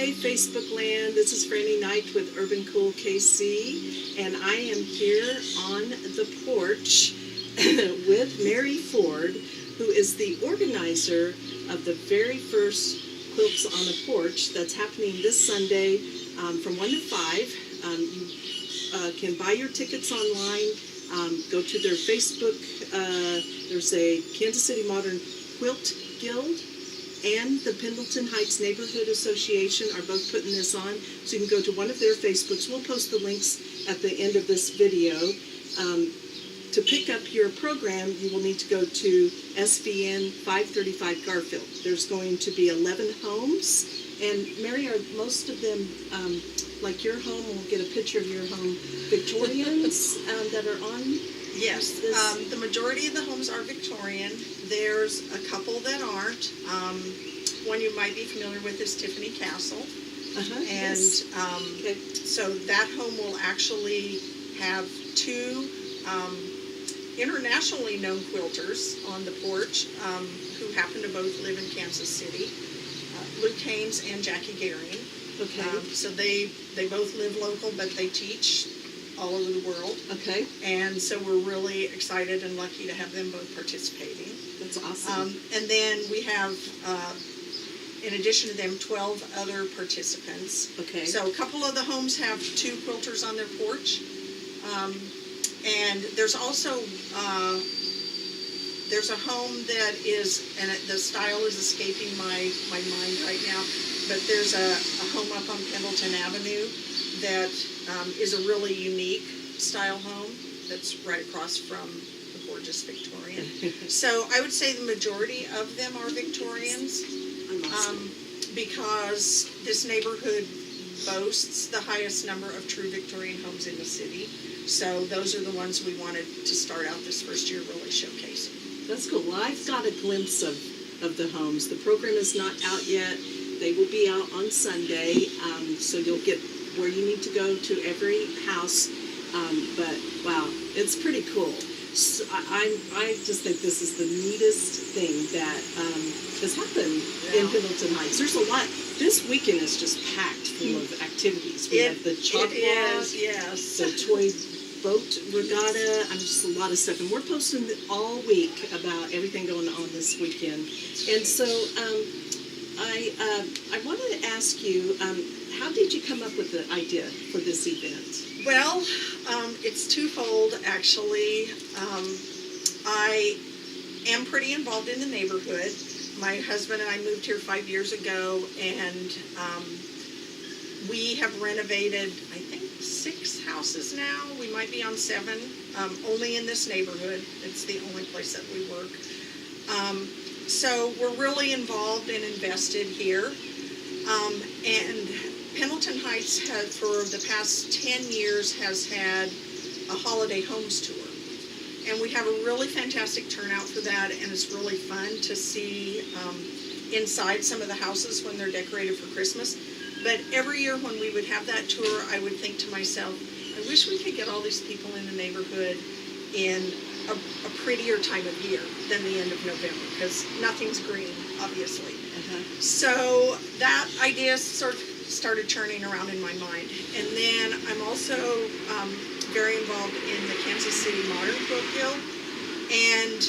Hey, Facebook land. This is Franny Knight with Urban Cool KC, and I am here on the porch with Merrie Ford, who is the organizer of the very first Quilts on the Porch that's happening this Sunday from 1 to 5. You can buy your tickets online. Go to their Facebook. There's a Kansas City Modern Quilt Guild and the Pendleton Heights Neighborhood Association are both putting this on. So you can go to one of their Facebooks. We'll post the links at the end of this video. To pick up your program, you will need to go to SVN 535 Garfield. There's going to be 11 homes. And Merrie, are most of them, like your home, we'll get a picture of your home, Victorians that are on? Yes, the majority of the homes are Victorian. There's a couple that aren't. One you might be familiar with is Tiffany Castle. And yes. Okay. So that home will actually have two internationally known quilters on the porch who happen to both live in Kansas City, Luke Haynes and Jackie Gehring. Okay. So they both live local, but they teach all over the world. Okay. And so we're really excited and lucky to have them both participating. That's awesome. And then we have, in addition to them, 12 other participants. Okay. So a couple of the homes have two quilters on their porch. And there's also, there's a home that is, and the style is escaping my mind right now, but there's a home up on Pendleton Avenue that is a really unique style home that's right across from the gorgeous Victorian. So I would say the majority of them are Victorians because this neighborhood boasts the highest number of true Victorian homes in the city. So those are the ones we wanted to start out this first year really showcasing. That's cool. Well, I've got a glimpse of the homes. The program is not out yet. They will be out on Sunday, so you'll get where you need to go to every house. But wow, it's pretty cool. So I just think this is the neatest thing that has happened in Pendleton Heights. There's a lot. This weekend is just packed full of activities. We have the chalk walk, yes. the toy boat regatta. Just a lot of stuff, and we're posting all week about everything going on this weekend. And so I wanted to ask you, how did you come up with the idea for this event? Well, it's twofold, actually. I am pretty involved in the neighborhood. My husband and I moved here 5 years ago, and we have renovated, I think, 6 houses now. We might be on 7, only in this neighborhood. It's the only place that we work. So we're really involved and invested here. And Pendleton Heights has, for the past 10 years, has had a holiday homes tour. And we have a really fantastic turnout for that, and it's really fun to see inside some of the houses when they're decorated for Christmas. But every year when we would have that tour, I would think to myself, I wish we could get all these people in the neighborhood in a prettier time of year than the end of November, because nothing's green, obviously. So that idea sort of started churning around in my mind. And then I'm also very involved in the Kansas City Modern Quilt Guild, and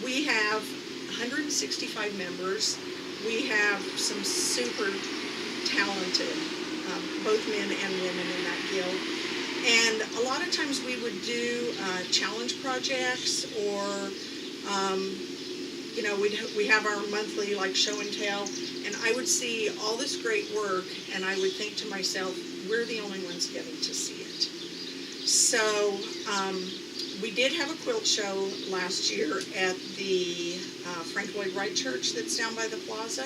we have 165 members. We have some super talented, both men and women in that guild. And a lot of times we would do challenge projects, or you know, we have our monthly like show and tell, and I would see all this great work, and I would think to myself, we're the only ones getting to see it. So we did have a quilt show last year at the Frank Lloyd Wright Church that's down by the plaza,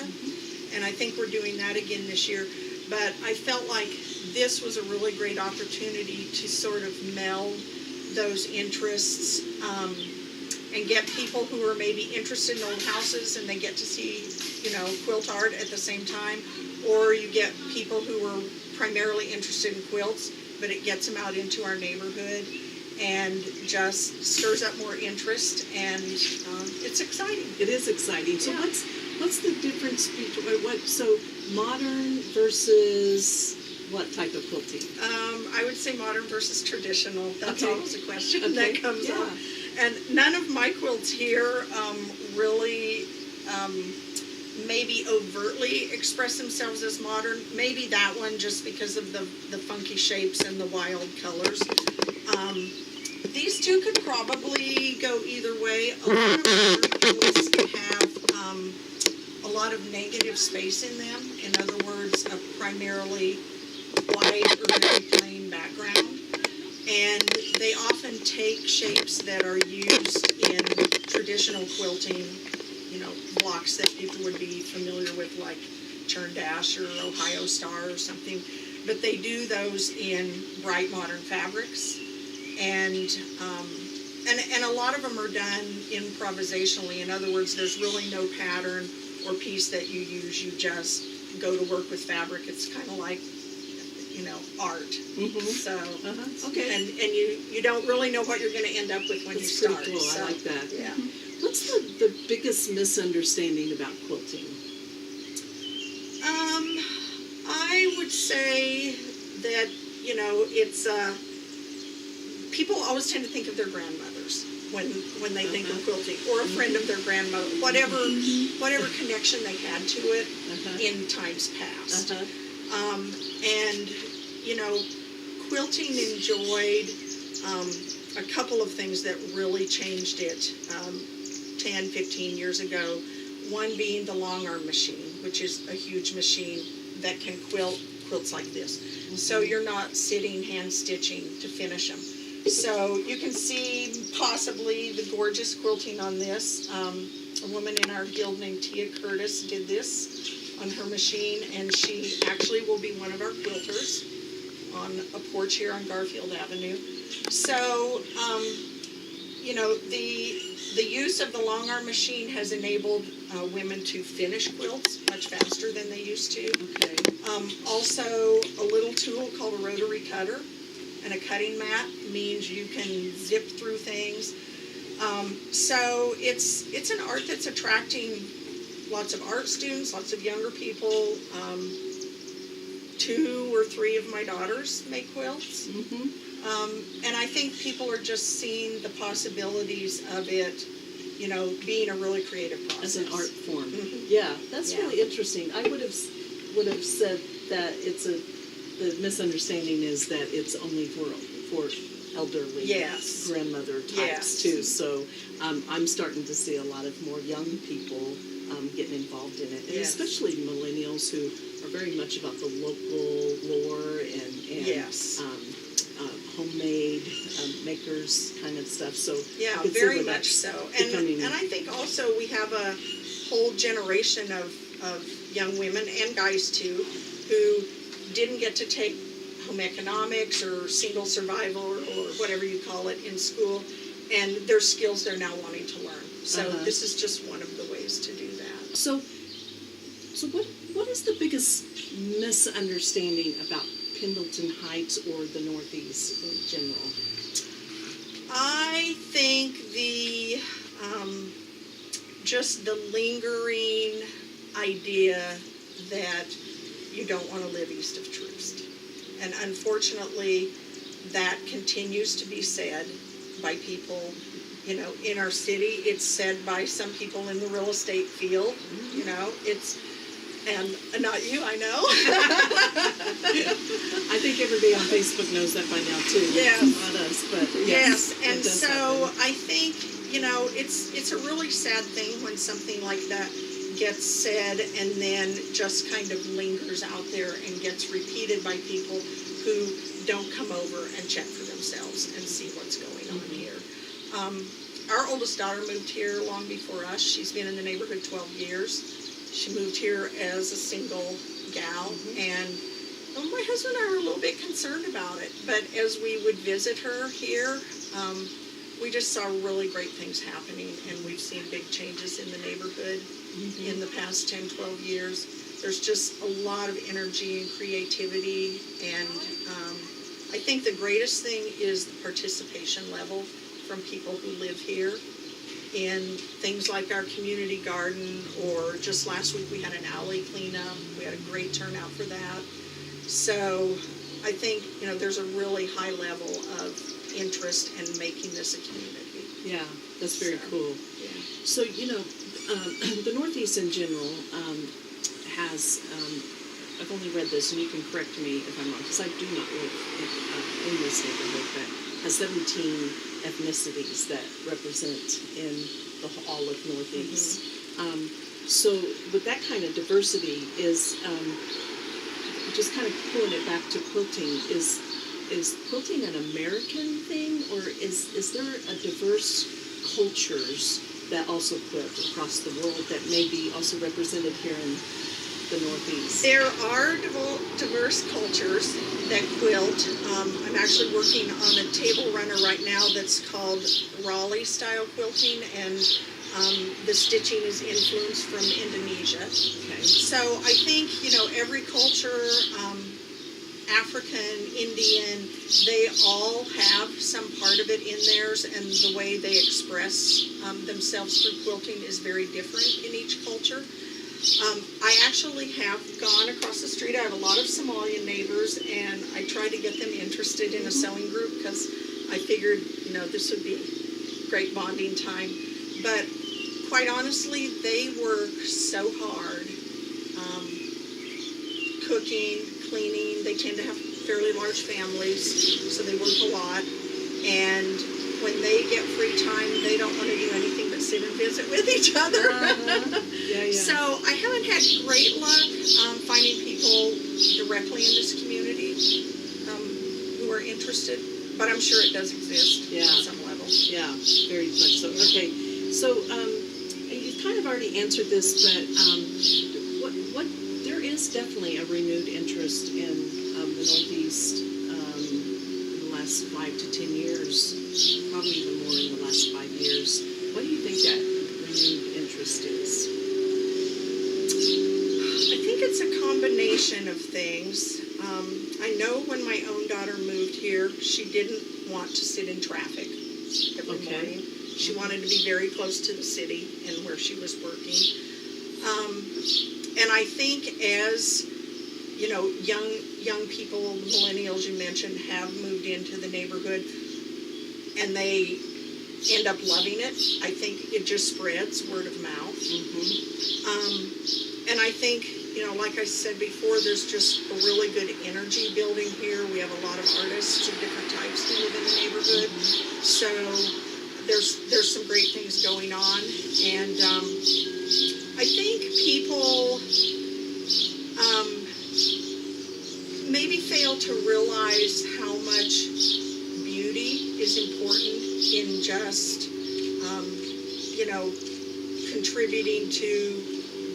and I think we're doing that again this year. But I felt like this was a really great opportunity to sort of meld those interests and get people who are maybe interested in old houses and they get to see, you know, quilt art at the same time, or you get people who are primarily interested in quilts, but it gets them out into our neighborhood and just stirs up more interest, and it's exciting. It is exciting. So what's the difference between so modern versus what type of quilting? I would say modern versus traditional. That's Okay. always a question Okay. that comes Yeah. up. And none of my quilts here really maybe overtly express themselves as modern. Maybe that one just because of the funky shapes and the wild colors. These two could probably go either way. A lot of older quilts have a lot of negative space in them. In other words, a primarily white or very plain background. And they often take shapes that are used in traditional quilting, blocks that people would be familiar with, like Churn Dash or Ohio Star or something. But they do those in bright modern fabrics. And a lot of them are done improvisationally. In other words, there's really no pattern or piece that you use. You just go to work with fabric. It's kind of like, art. Mm-hmm. So, Okay. and you don't really know what you're going to end up with when That's you start. pretty cool. So, I like that. Yeah. What's the biggest misunderstanding about quilting? I would say that, it's, people always tend to think of their grandmothers when they think of quilting, or a friend of their grandmother, whatever connection they had to it in times past. And, quilting enjoyed a couple of things that really changed it 10, 15 years ago. One being the long arm machine, which is a huge machine that can quilt quilts like this. So you're not sitting hand stitching to finish them. So you can see possibly the gorgeous quilting on this. A woman in our guild named Tia Curtis did this on her machine, and she actually will be one of our quilters on a porch here on Garfield Avenue. So, the use of the long arm machine has enabled women to finish quilts much faster than they used to. Okay. Also, a little tool called a rotary cutter and a cutting mat means you can zip through things. So it's an art that's attracting lots of art students, lots of younger people. 2 or 3 of my daughters make quilts. And I think people are just seeing the possibilities of it, being a really creative process. As an art form. Yeah, that's really interesting. I would have said that the misunderstanding is that it's only for elderly grandmother types too. So I'm starting to see a lot of more young people getting involved in it, and especially millennials who are very much about the local lore and homemade makers kind of stuff. So yeah, very much so. And I think also we have a whole generation of young women and guys too who didn't get to take home economics or single survival or whatever you call it in school, and their skills they're now wanting to learn. So this is just one of the ways to do that. So what is the biggest misunderstanding about Pendleton Heights or the Northeast in general? I think just the lingering idea that you don't want to live east of Troost. And unfortunately, that continues to be said by people, in our city. It's said by some people in the real estate field, and not you, I know. I think everybody on Facebook knows that by now too. Yes. Not us, but yes. And it does so happen. I think, it's a really sad thing when something like that gets said and then just kind of lingers out there and gets repeated by people who don't come over and check for themselves and see what's going on here. Our oldest daughter moved here long before us. She's been in the neighborhood 12 years. She moved here as a single gal, and my husband and I were a little bit concerned about it. But as we would visit her here, we just saw really great things happening, and we've seen big changes in the neighborhood in the past 10, 12 years. There's just a lot of energy and creativity, and I think the greatest thing is the participation level from people who live here. in things like our community garden, or just last week we had an alley cleanup. We had a great turnout for that. So I think, there's a really high level of interest in making this a community. Yeah, that's very cool. Yeah. So, the Northeast in general has, I've only read this, and you can correct me if I'm wrong, because I do not live in this neighborhood, but has 17 ethnicities that represent in all of Northeast. So with that kind of diversity, is just kind of pulling it back to quilting, is quilting an American thing, or is there a diverse cultures that also quilt across the world that may be also represented here in the Northeast? There are diverse cultures that quilt. I'm actually working on a table runner right now that's called Raleigh style quilting, and the stitching is influenced from Indonesia. Okay. So I think, every culture, African, Indian, they all have some part of it in theirs, and the way they express themselves through quilting is very different in each culture. I actually have gone across the street. I have a lot of Somalian neighbors, and I try to get them interested in a sewing group because I figured, this would be great bonding time. But quite honestly, they work so hard, cooking, cleaning. They tend to have fairly large families, so they work a lot. And when they get free time, they don't want to do anything but sit and visit with each other. Yeah. So I haven't had great luck finding people directly in this community who are interested, but I'm sure it does exist at some level. Yeah, very much so. Okay, so you've kind of already answered this, but what there is definitely a renewed interest in the Northeast in the last 5 to 10 years, probably even more in the last 5 years. What do you think that renewed interest is? I think it's a combination of things. I know when my own daughter moved here, she didn't want to sit in traffic every morning. She wanted to be very close to the city and where she was working. And I think as, young people, millennials you mentioned, have moved into the neighborhood and they end up loving it, I think it just spreads word of mouth. And I think, like I said before, there's just a really good energy building here. We have a lot of artists of different types who live in the neighborhood. So there's some great things going on. And I think people maybe fail to realize how much beauty is important in just, contributing to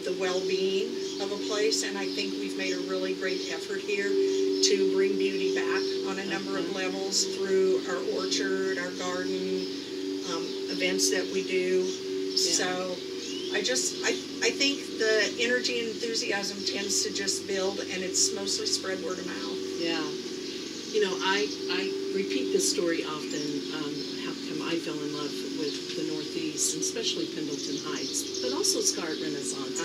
the well-being of a place. And I think we've made a really great effort here to bring beauty back on a number of levels through our orchard, our garden, events that we do. So I think the energy and enthusiasm tends to just build, and it's mostly spread word of mouth. Yeah. I repeat this story often, how come I fell in love with the Northeast, and especially Pendleton Heights, but also Scarlet Renaissance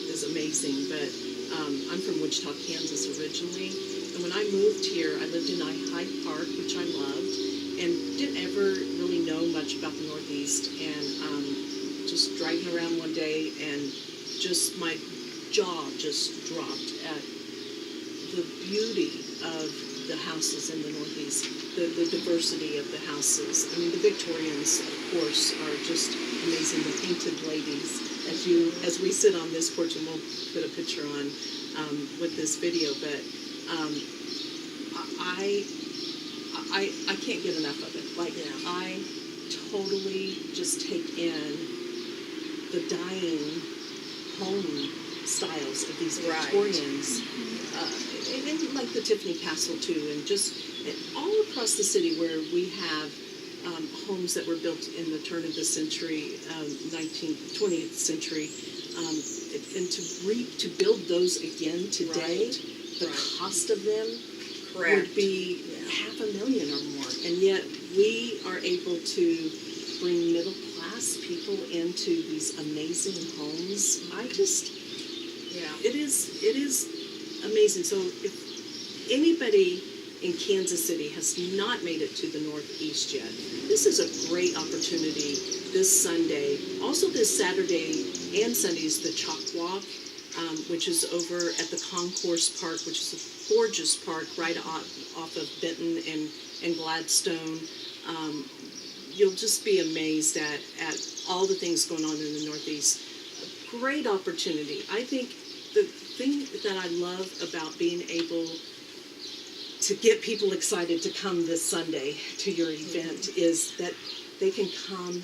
is amazing. But I'm from Wichita, Kansas originally, and when I moved here, I lived in Hyde Park, which I loved, and didn't ever really know much about the Northeast, and just driving around one day, and just my jaw just dropped at the beauty of the houses in the Northeast, the diversity of the houses. I mean, the Victorians, of course, are just amazing. The painted ladies, as we sit on this porch, and we'll put a picture on with this video, but I can't get enough of it. I totally just take in the dying home styles of these Victorians, and like the Tiffany Castle too, and just all across the city where we have homes that were built in the turn of the century, 20th century, and to build those again today, the cost of them would be $500,000 or more, and yet we are able to bring middle class people into these amazing homes. Yeah. It is amazing. So if anybody in Kansas City has not made it to the Northeast yet, this is a great opportunity this Sunday. Also this Saturday and Sunday is the Chalk Walk, which is over at the Concourse Park, which is a gorgeous park right off of Benton and Gladstone. You'll just be amazed at all the things going on in the Northeast. A great opportunity. I think the thing that I love about being able to get people excited to come this Sunday to your event is that they can come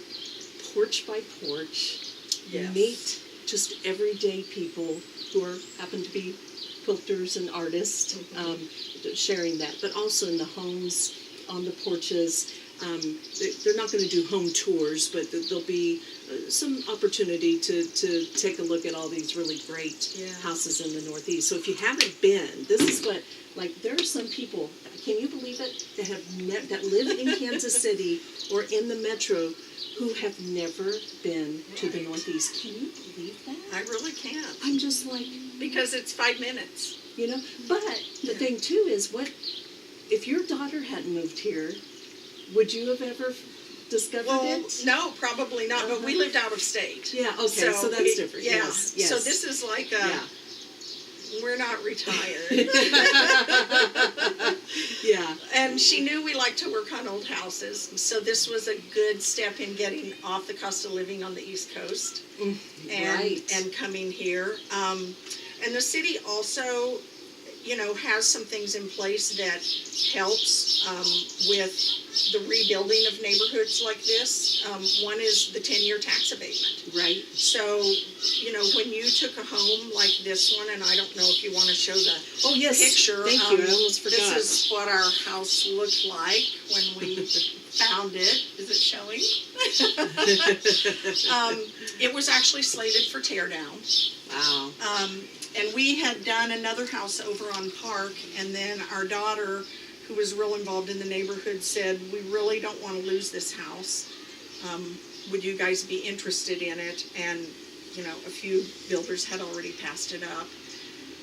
porch by porch, Yes. meet just everyday people who happen to be quilters and artists, sharing that, but also in the homes, on the porches. They're not going to do home tours, but there'll be some opportunity to take a look at all these really great houses in the Northeast. So if you haven't been, this is what, like, there are some people, can you believe it, that live in Kansas City or in the metro who have never been to the Northeast. Can you believe that? I really can't. I'm just like, Because it's 5 minutes. you know, but the thing too is, what if your daughter hadn't moved here, would you have ever discovered it? No, probably not, but we lived out of state. Yeah, okay, so that's different. Yeah, Yes, yes. so this is like we're not retired. Yeah. And she knew we like to work on old houses, so this was a good step in getting off the cost of living on the East Coast and coming here. And the city also, you know, has some things in place that helps with the rebuilding of neighborhoods like this. One is the 10-year tax abatement. Right. So, you know, when you took a home like this one, and I don't know if you want to show the picture. Thank you, I almost forgot. This is what our house looked like when we found it. Is it showing? It was actually slated for tear down. Wow. And we had done another house over on Park, and then our daughter, who was real involved in the neighborhood, said, we really don't want to lose this house. Would you guys be interested in it? And, you know, a few builders had already passed it up.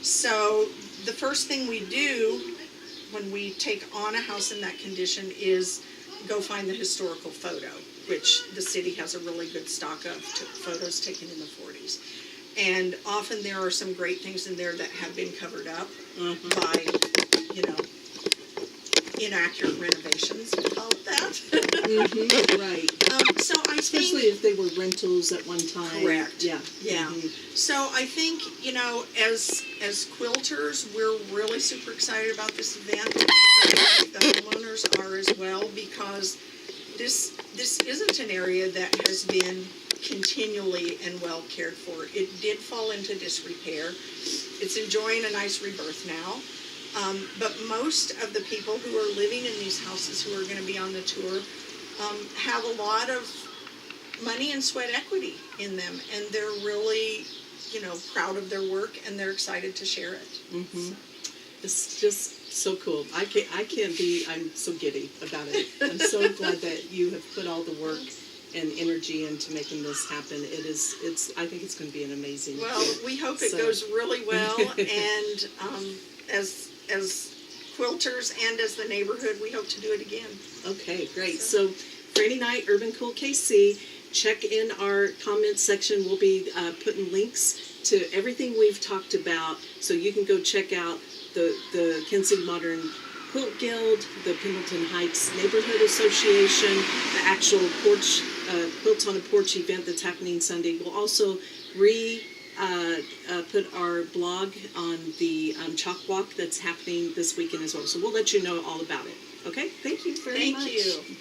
So the first thing we do when we take on a house in that condition is go find the historical photo, which the city has a really good stock of photos taken in the 40s. And often there are some great things in there that have been covered up by, you know, inaccurate renovations, we'll call it that. Right. So I Especially think, if they were rentals at one time. correct. Yeah. Yeah. So I think, you know, as quilters, we're really super excited about this event. But I think the homeowners are as well, because this isn't an area that has been continually and well cared for. It did fall into disrepair. It's enjoying a nice rebirth now. But most of the people who are living in these houses who are going to be on the tour have a lot of money and sweat equity in them, and they're really, you know, proud of their work, and they're excited to share it. So. It's just so cool. I'm so giddy about it. I'm so glad that you have put all the work and energy into making this happen. I think it's going to be an amazing Well, event. we hope it goes really well, and as quilters and as the neighborhood, we hope to do it again. Okay, great. So Friday night, Urban Cool KC. Check in our comments section. We'll be putting links to everything we've talked about, so you can go check out the Kansas City Modern Quilt Guild, the Pendleton Heights Neighborhood Association, the actual Porch Quilts on a Porch event that's happening Sunday. We'll also put our blog on the Chalk Walk that's happening this weekend as well. So we'll let you know all about it. Okay? Thank you very much. Thank you.